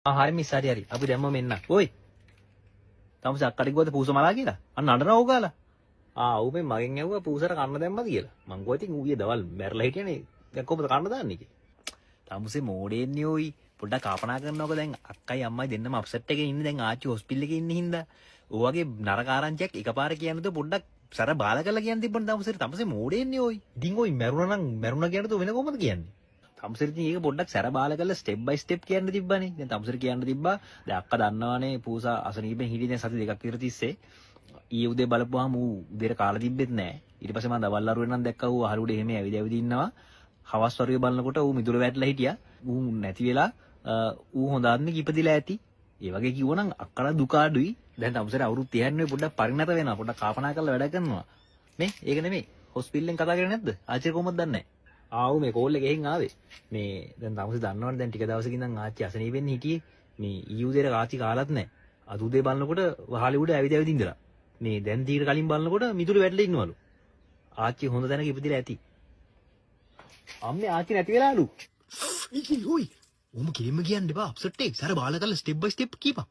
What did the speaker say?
හරි මිස් හරි. අපි දැම්ම මෙන්න. ඔයි. තමස අක්කට ගිහුවද පූස මලා කියලා? අන්න අඬනවා ඕගාලා. ඌ මේ මගෙන් ඇහුවා පූසට කන්න දැම්මද කියලා. මං ගෝ ඉතින් ඌ ඊයේ දවල් මැරලා හිටියනේ. දැන් කොහොමද කන්න දාන්නේ කියලා. තමසේ මෝඩේන්නේ ඔයි. පොඩ්ඩක් කල්පනා කරනකො දැන් අක්කයි අම්මයි දෙන්නම අප්සෙට් එකේ ඉන්නේ දැන් ආච්චි හොස්පිටල් එකේ ඉන්නේ හින්දා. ඔය වගේ නරක ආරංචියක් එකපාර කියන්නද පොඩ්ඩක් සර බාල කරලා කියන්න තිබ්බන තමසේ මෝඩේන්නේ ඔයි. ඉතින් ඔයි මැරුණා කියන්නද වෙන කොහොමද කියන්නේ? තමසර ඉතින් ඒක පොඩ්ඩක් සැර බාල කරලා ස්ටෙප් බයි ස්ටෙප් කියන්න තිබ්බනේ. දැන් තමසර කියන්න තිබ්බා. දැන් අක්කා දන්නවනේ පූසා අසනීපෙන් හිටියේ දැන් සති දෙකක් විතර තිස්සේ. ඊයේ උදේ බලපුවාම ඌ උදේට කාලා තිබ්බෙත් නැහැ. ඊට පස්සේ මම දවල් අරුවෙන් නම් දැක්කා ඌ අහල උඩ එහෙම ඇවිද ඉන්නවා. හවස් වරුවේ බලනකොට ඌ මිදුල වැටලා හිටියා. ඌ නැති වෙලා ඌ හොඳ ආත්මෙක ඉපදිලා ඇති. ඒ වගේ කිව්වනම් අක්කලා දුක අඩුයි. දැන් තමසර අවුරුදු 30 නේ පොඩ්ඩක් පරිණත වෙනවා. පොඩ්ඩක් කල්පනා කරලා වැඩ කරනවා. මේ ඒක නෙමෙයි. හොස්පිටලෙන් කතා කරේ නැද්ද? ආච්චි කොහොමද දන්නේ? ආව් මේ කෝල් එක ගෙහින් ආවේ. මේ දැන් තමසේ දන්නවනේ දැන් ටික දවසකින් ඉඳන් ආච්චි අසනීපෙන් හිටියේ. මේ ඊ උදේට ආච්චි කාලත් නැහැ. අද උදේ බලනකොට වහලේ උඩ ඇවිද ඉඳලා. මේ දැන් ඊට කලින් බලනකොට මිදුළු වැටලා ඉන්නවලු. ආච්චි හොඳ තැනක ඉපදිලා ඇති. අම්මේ ආච්චි නැති වෙලාලු. ඉකි හොයි. ඔම කෙලින්ම කියන්න එපා අප්සෙට් එක. සර බාල කරලා ස්ටෙප් බයි ස්ටෙප් කියපන්.